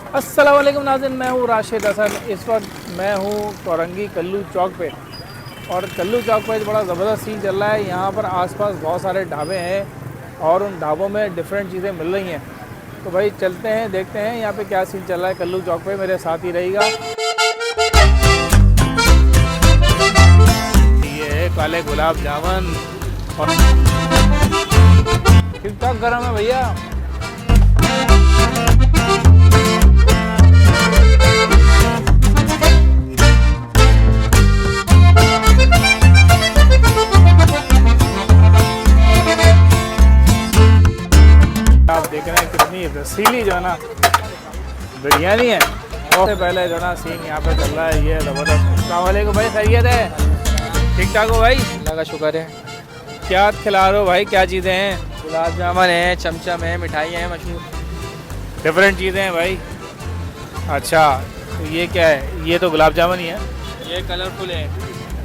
अस्सलाम वालेकुम नाज़रीन, मैं हूँ राशिद हसन। इस वक्त मैं हूँ कोरंगी कल्लू चौक पे, और कल्लू चौक पे बड़ा ज़बरदस्त सीन चल रहा है। यहाँ पर आसपास बहुत सारे ढाबे हैं और उन ढाबों में डिफरेंट चीज़ें मिल रही हैं। तो भाई चलते हैं, देखते हैं यहाँ पे क्या सीन चल रहा है कल्लू चौक पे। मेरे साथ ही रहिएगा। ये है काले गुलाब जामुन और ठीक ठाक गर्म है भैया। आप देख रहे हैं कितनी रसीली जो है ना बिरयानी है। और पहले जो ना सीन यहाँ पे चल रहा है ये ज़बरदस्त। अस्सलाम वालेकुम भाई, खैरियत है? ठीक ठाक हो भाई? अल्लाह का शुक्र है। क्या खिला रहे हो भाई, क्या चीज़ें हैं? गुलाब जामुन है, चमचम है, मिठाई है मशहूर। डिफरेंट चीज़ें हैं भाई। अच्छा, तो ये क्या है? ये तो गुलाब जामुन ही है। ये कलरफुल है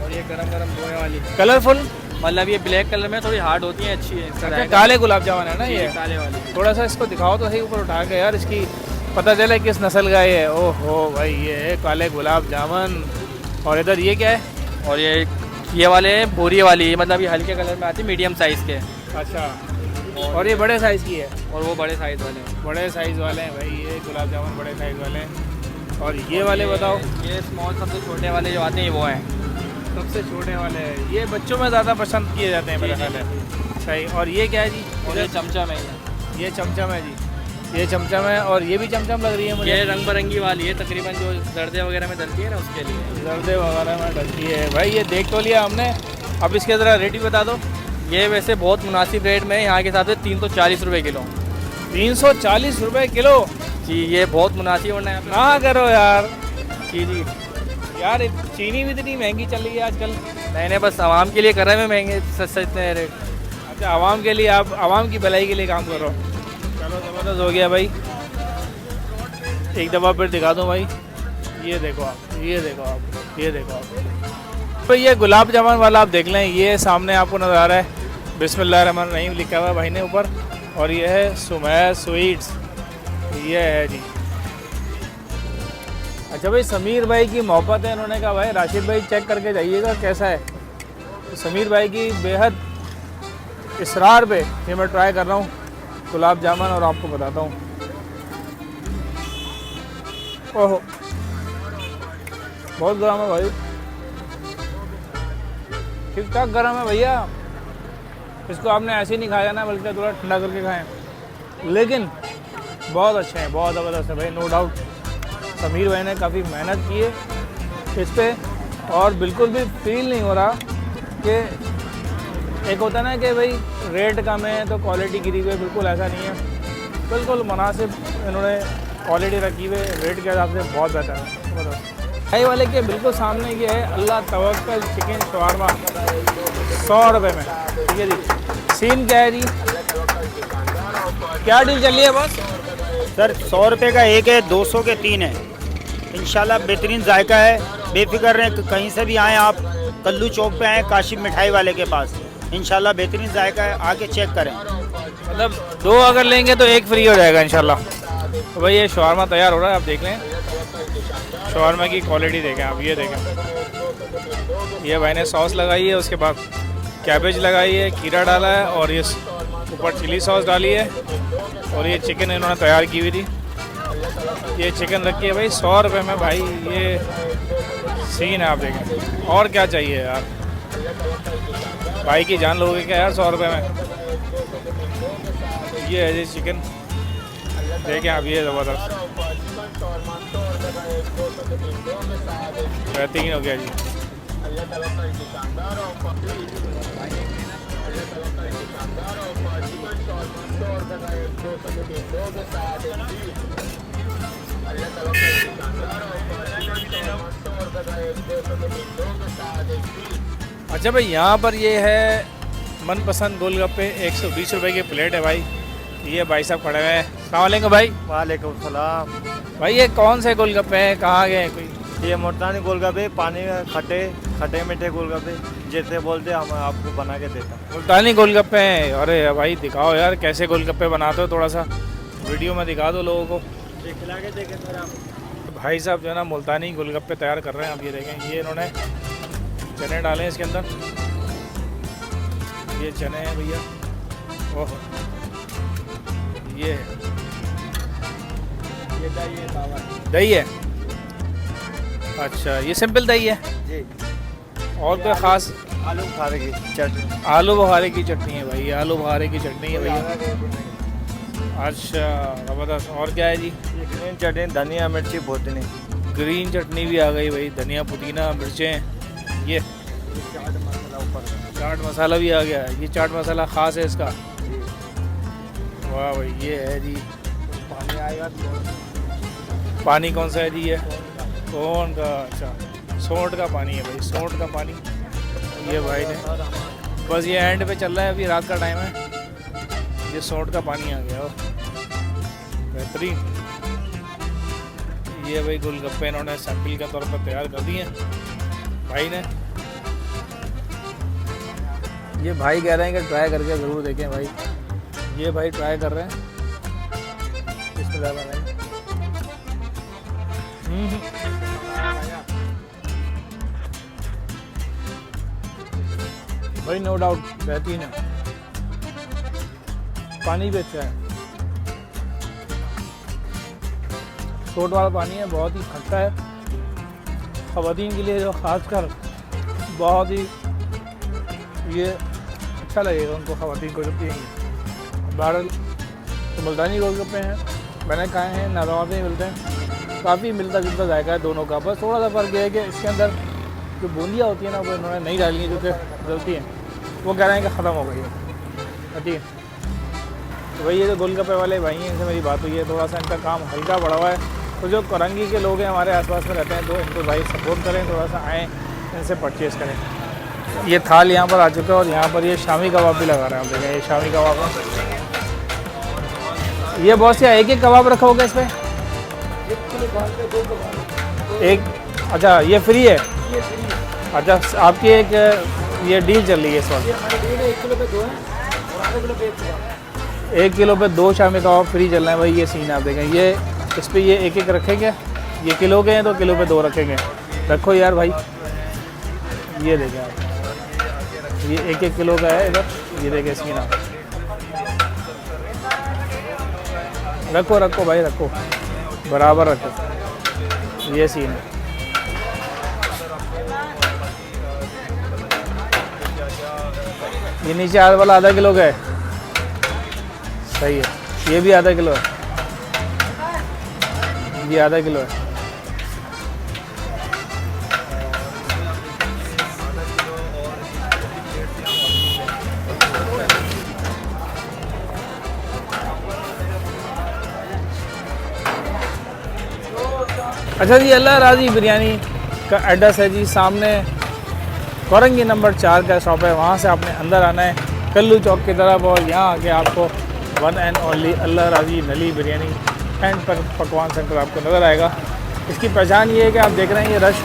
और ये गरम गरम धोने वाली। कलरफुल मतलब ये ब्लैक कलर में थोड़ी हार्ड होती है, अच्छी है। इसका अच्छा, जायका काले गुलाब जामुन है ना ये? काले वाली। थोड़ा सा इसको दिखाओ तो सही ऊपर उठा के यार, इसकी पता चले किस नस्ल का ये है। ओहो भाई, ये है काले गुलाब जामुन। और इधर ये क्या है? और ये वाले बोरी वाली, मतलब ये हल्के कलर में आती है, मीडियम साइज़ के। अच्छा, और ये बड़े साइज़ की है? और वो बड़े साइज़ वाले हैं। बड़े साइज़ वाले हैं भाई, ये गुलाब जामुन बड़े साइज़ वाले हैं। और ये वाले बताओ? ये स्मॉल सबसे छोटे वाले जो आते हैं वो हैं। सबसे छोटे वाले हैं, ये बच्चों में ज़्यादा पसंद किए जाते हैं मेरा ख्याल है। सही। और ये क्या है जी? और ये चमचम है। ये चमचम है जी, ये चमचम है। और ये भी चमचम लग रही है मुझे। ये रंग बिरंगी वाली है, तकरीबन जो जर्दे वगैरह में डलती है ना, उसके लिए। जर्दे वगैरह में डलती है भाई। ये देख तो लिया हमने, अब इसके ज़रा रेट भी बता दो। ये वैसे बहुत मुनासिब रेट में है यहाँ के हिसाब से, 340 रुपये किलो। 340 रुपये किलो? जी, ये बहुत मुनासिब होना है। ना करो यार। जी यार चीनी भी इतनी महंगी चल रही है आजकल। मैंने बस आवाम के लिए कर रहे हैं महंगे सस्ते रेट। अच्छा, आवाम के लिए, आप आवाम की भलाई के लिए काम करो। चलो ज़बरदस्त हो गया भाई। एक दफ़ा फिर दिखा दूँ भाई। ये देखो आप, ये देखो आप, ये देखो आप। तो ये गुलाब जामुन वाला आप देख लें, ये सामने आपको नज़र आ रहा है बिस्मिल्लाहिर्रहमानिर्रहीम लिखा हुआ है भाई ने ऊपर। और ये है सुमैर स्वीट्स, ये है जी। अच्छा भाई, समीर भाई की मोहब्बत है, उन्होंने कहा भाई राशिद भाई चेक करके जाइएगा कैसा है। तो समीर भाई की बेहद इसरार पे ये मैं ट्राई कर रहा हूँ गुलाब जामुन, और आपको बताता हूँ। ओहो, बहुत गर्म है भाई, ठीक ठाक गर्म है भैया। इसको आपने ऐसे ही नहीं खाया ना, बल्कि थोड़ा ठंडा करके खाएं। लेकिन बहुत अच्छे हैं, बहुत ज़बरदस्त है भाई, नो डाउट। समीर भाई ने काफ़ी मेहनत की है इस पर, और बिल्कुल भी फील नहीं हो रहा कि एक होता है ना कि भाई रेट कम है तो क्वालिटी गिरी हुई है। बिल्कुल ऐसा नहीं है, बिल्कुल मुनासिब इन्होंने क्वालिटी रखी हुई है। रेट के हिसाब से बहुत बेहतर है। बताओ भाई वाले के बिल्कुल सामने ये है अल्लाह तवक्कल चिकन शवारमा, 100 रुपये में। ठीक है जी। सीन क्या है जी, क्या डील चल रही है बस? सर 100 रुपये का एक है, 200 के 3 है। इंशाल्लाह बेहतरीन जायका है, बेफिक्र रहें। कहीं से भी आएँ आप, कल्लू चौक पे आएँ काशिफ मिठाई वाले के पास, इंशाल्लाह बेहतरीन जायका है, आके चेक करें। मतलब 2 अगर लेंगे तो 1 फ्री हो जाएगा इंशाल्लाह। तो भाई ये शवारमा तैयार हो रहा है, आप देख लें। शवारमा की क्वालिटी देखें आप, ये देखें। ये भाई ने सॉस लगाई है, उसके बाद कैबेज लगाई है, खीरा डाला है, और ये ऊपर चिली सॉस डाली है। और ये चिकन इन्होंने तैयार की हुई थी। ये चिकन रखी है भाई 100 रुपये में भाई। ये सीन है, आप देखें। और क्या चाहिए यार, भाई की जान लोगे क्या यार 100 रुपये में। ये है जी चिकन, देखें आप, ये ज़बरदस्त बेहतरीन हो गया जी। अच्छा भाई, यहाँ पर ये है मनपसंद गोलगप्पे, 120 रुपये की प्लेट है भाई। ये भाई साहब खड़े हुए हैं। अस्सलाम वालेकुम भाई। वालेकुम सलाम। भाई ये कौन से गोलगप्पे हैं, कहाँ गए कोई? ये मुल्तानी गोलगप्पे, पानी में खट्टे मीठे गोलगप्पे जैसे बोलते हम आपको बना के देता हूँ। मुल्तानी गोलगप्पे हैं? अरे भाई दिखाओ यार कैसे गोलगप्पे बनाते हो, थोड़ा सा वीडियो में दिखा दो लोगों को। ठीक खिला के देखें सर आप। भाई साहब जो है ना मुल्तानी गोलगप्पे तैयार कर रहे हैं। आप ये देखें, ये इन्होंने चने डाले हैं इसके अंदर। ये चने हैं भैया। ओह ये दही है। अच्छा, ये सिंपल दही है जी। और कोई ख़ास? आलू बुखारे की चटनी। आलू बुखारे की चटनी है भाई, आलू बुखारे की चटनी है भैया। अच्छा ज़बरदस्त। और क्या है जी? ये ग्रीन चटनी, धनिया मिर्ची पुदीने। ग्रीन चटनी भी आ गई भाई, धनिया पुदीना मिर्चें। ये चाट मसाला ऊपर। चाट मसाला भी आ गया है। ये चाट मसाला ख़ास है इसका। वाह भाई, ये है जी। पानी आएगा पानी कौन सा है जी? ये कौन का? अच्छा, सोंठ का पानी है भाई, सोंठ का पानी। ये भाई ने बस ये एंड पे चल रहा है, अभी रात का टाइम है। ये सोंठ का पानी आ गया। बेहतरीन। ये भाई गोलगप्पे इन्होंने सैंपल के तौर पर तैयार कर दिए भाई ने। ये भाई कह रहे हैं कि ट्राई करके ज़रूर देखें भाई। ये भाई ट्राई कर रहे हैं। इसमें ज़्यादा नहीं। भाई नो डाउट बेहतरीन है। पानी भी अच्छा है, सोट वाला पानी है, बहुत ही खट्टा है। ख़वातीन के लिए जो ख़ासकर बहुत ही ये अच्छा लगेगा उनको, ख़वातीन को जब पिएंगे। बहरहाल तो मुल्तानी गोलगप्पे हैं, मैंने खाए हैं, नाजवाब में मिलते हैं। काफ़ी मिलता जुलता जायका है दोनों का। बस थोड़ा सा फ़र्क ये है कि इसके अंदर जो बूंदियाँ होती है ना, वो इन्होंने नहीं डाली है, जो कि गलती है। वो कह रहे हैं कि ख़त्म हो गई है। ठीक है, तो भाई ये जो गोलगप्पे वाले भाई हैं, इनसे मेरी बात हुई है। थोड़ा सा इनका काम हल्का बढ़ा हुआ है, तो जो करंगी के लोग हैं हमारे आसपास में रहते हैं, तो इनको भाई सपोर्ट करें, थोड़ा सा आएँ, इनसे परचेज़ करें। ये थाल यहाँ पर आ चुका है और यहाँ पर ये शामी कबाब भी लगा रहे हैं। आप देखें, ये शामी कबाब है। ये बहुत से एक कबाब रखा होगा इस पर? एक। अच्छा, ये फ्री है? अच्छा, आपकी एक ये डील चल रही है इस वक्त। 1 किलो पे 2 शामी कबाब फ्री चल रहे हैं भाई। ये सीन आप देखें, ये इस पर ये एक रखेंगे। ये किलो के हैं तो किलो पे 2 रखेंगे। रखो यार भाई। ये देखें आप, ये 1 किलो का है इधर। ये देखें सीन आप। रखो रखो भाई, रखो बराबर रखो। ये सीन है। ये नीचे आधा वाला आधा किलो का है। सही है। ये भी आधा किलो है। ये आधा किलो है। अच्छा जी, अल्लाह राजी बिरयानी का एड्रेस है जी सामने कोरंगी नंबर 4 का शॉप है। वहाँ से आपने अंदर आना है कल्लू चौक की तरफ, और यहाँ आके आपको वन एंड ओनली अल्लाह राजी नली बिरयानी एंड पकवान सेंटर आपको नज़र आएगा। इसकी पहचान ये है कि आप देख रहे हैं ये रश,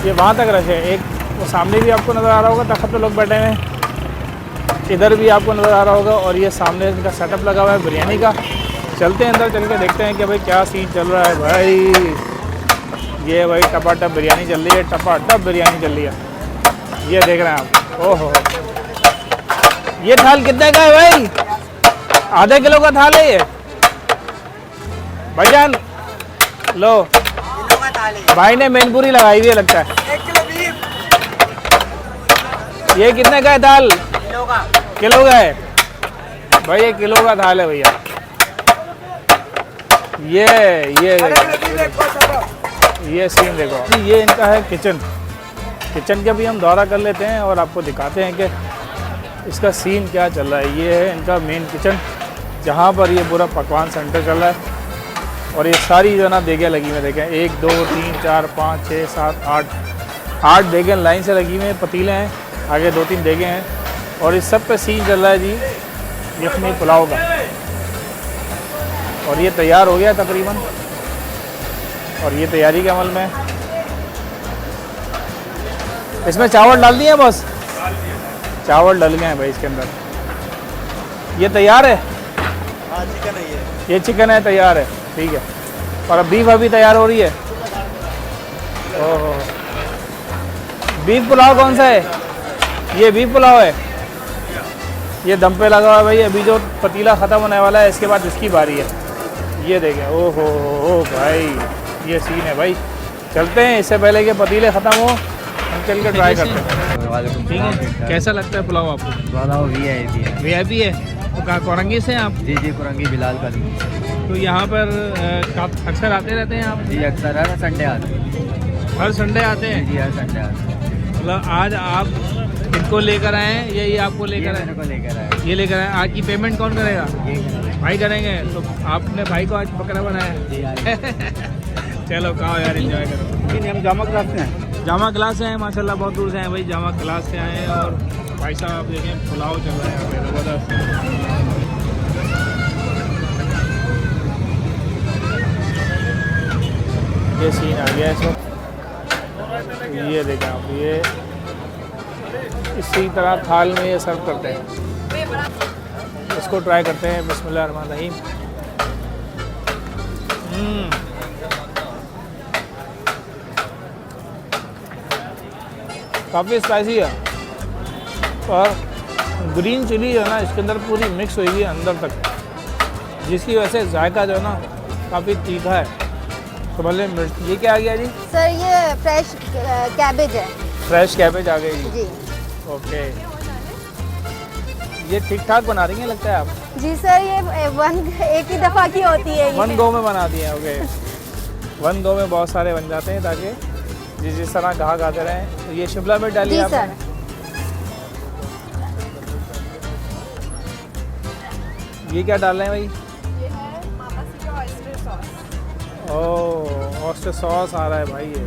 ये वहाँ तक रश है। एक वो सामने भी आपको नज़र आ रहा होगा, तख़्त पे लोग बैठे हुए हैं। इधर भी आपको नज़र आ रहा होगा, और ये सामने इनका सेटअप लगा हुआ है बिरयानी का। चलते हैं अंदर, चल के देखते हैं कि भाई क्या सीन चल रहा है। भाई ये भाई टपाटप बिरयानी चल रही है, टपाटप बिरयानी चल रही है। ये देख रहे हैं आप। ओहो, ये थाल कितने का है भाई? आधे किलो का थाल है ये भाईजान। लो, भाई ने मैनपुरी लगाई हुई है लगता है। 1 किलो बीफ। ये कितने का है थाल? किलो का। किलो का है भाई, ये किलो का थाल है भैया। ये सीन देखो। ये इनका है किचन का भी हम दौरा कर लेते हैं और आपको दिखाते हैं कि इसका सीन क्या चल रहा है। ये है इनका मेन किचन, जहाँ पर ये पूरा पकवान सेंटर चल रहा है। और ये सारी जो ना देगें लगी हुई देखें, 1 2 3 4 5 6 7 8 देगें लाइन से लगी हुई हैं। पतीले हैं, आगे 2-3 देगें हैं, और इस सब पे सीन चल रहा है जी यखनी पुलाव का। और ये तैयार हो गया तकरीबन, और ये तैयारी के अमल में। इसमें चावल डाल दिए बस, चावल डल गए हैं भाई इसके अंदर। ये तैयार है, हाँ चिकन है ये। ये चिकन है, तैयार है, ठीक है। और अब बीफ अभी तैयार हो रही है। ओहो, बीफ पुलाव कौन सा है? ये बीफ पुलाव है, ये दम पे लगा हुआ है भाई। अभी जो पतीला ख़त्म होने वाला है इसके बाद इसकी बारी है। ये देखें, ओहो हो भाई, ये सीन है भाई। चलते हैं, इससे पहले कि पतीले ख़त्म हो हम चल के ट्राई करते हैं। ठीक है, कैसा लगता है पुलाव आपको? पुलाव VIP है। VIP है। तो कहाँ कोरंगी से हैं आप? जी जी, कुरंगी बिलाल का। तो यहाँ पर अक्सर आते रहते हैं आप? जी अक्सर हर संडे आते हैं। हर संडे आते हैं? जी हर संडे आते हैं। मतलब आज आप इनको लेकर आए हैं या ये आपको लेकर आए? मेरे को लेकर आए। ये लेकर आए। आज की पेमेंट कौन करेगा? ये करेंगे। भाई करेंगे। तो आपने भाई को आज बकरा बनाया? जी आए। चलो खाओ यार, एंजॉय करो। हम जामा क्लास में हैं। जामा क्लास से हैं माशाल्लाह, बहुत दूर से हैं भाई, जामा क्लास से आए हैं। और भाई साहब आप देखें पुलाव चल रहा है यहाँ पे ज़बरदस्त। ये सीन आ गया है इसमें। ये देखें आप, ये इसी तरह थाल में ये सर्व करते हैं। इसको ट्राई करते हैं। बिस्मिल्लाह रहमान रहीम। काफ़ी स्पाइसी है और ग्रीन चिली जो है ना इसके अंदर पूरी मिक्स हुई हुई है अंदर तक, जिसकी वजह से जायका जो है ना काफ़ी तीखा है। तो भले मिर्च। ये क्या आ गया जी? सर ये फ्रेश कैबेज है। फ्रेश कैबेज आ गई जी। ओके, ये ठीक ठाक बना रही हैं लगता है आप? जी सर, ये एक ही दफ़ा की होती है। वन गो में बना दिए हैं। ओके, वन गो में बहुत सारे बन जाते हैं ताकि जिस तरह गाहक आते रहें। तो ये शिमला मिर्च डाली जी आपने? सर। ये क्या डाल रहे हैं भाई? ये है मामा सी का ऑयस्टर सॉस। ओह, ऑयस्टर सॉस आ रहा है भाई। ये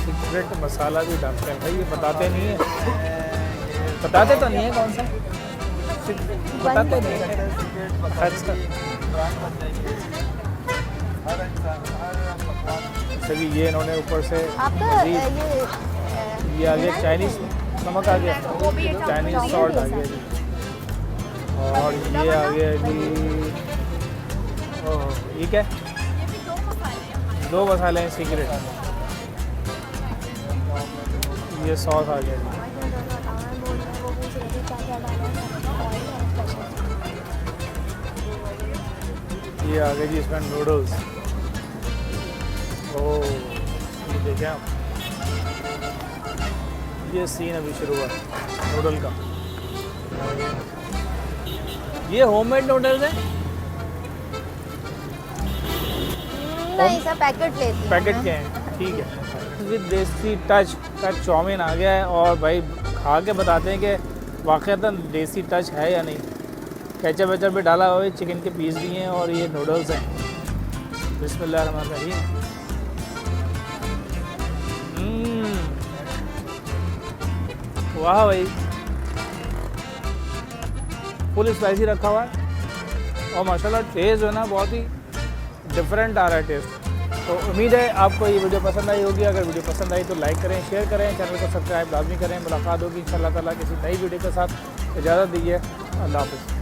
सीक्रेट मसाला भी डालते हैं भाई, ये बताते नहीं है। बताते तो नहीं है कौन सा? बताते नहीं है। अच्छा, चलिए ये इन्होंने ऊपर से आपका मज़ीद ये ये आ गया चाइनीज़ नमक आ गया, चाइनीज़ सॉल्ट आ गया जी। और ये आ गया जी, ओह ये क्या है? दो मसाले हैं सीक्रेट। ये सॉस आ गया जी। ये आ गए जी इसमें नूडल्स। ओह ये देखें आप, ये सीन अभी शुरू हुआ नूडल का। ये होममेड नूडल्स हैं? नहीं सर, पैकेट लेती हूँ पैकेट मैं। के हैं, ठीक है। विद देसी टच का चाउमीन आ गया है और भाई खा के बताते हैं कि वाक़ईतन देसी टच है या नहीं। केचप वेचप भी डाला हुआ है, चिकन के पीस भी हैं और ये नूडल्स हैं। बिस्मिल्लाह रहमान रहीम। वाह भाई, फुल स्पाइसी रखा हुआ है और माशाल्लाह टेस्ट जो है ना बहुत ही डिफरेंट आ रहा है टेस्ट। तो उम्मीद है आपको ये वीडियो पसंद आई होगी। अगर वीडियो पसंद आई तो लाइक करें, शेयर करें, चैनल को सब्सक्राइब लाजमी करें। मुलाकात होगी इंशाल्लाह ताला किसी नई वीडियो के साथ। इजाज़त दीजिए, अल्लाह हाफ़िज़।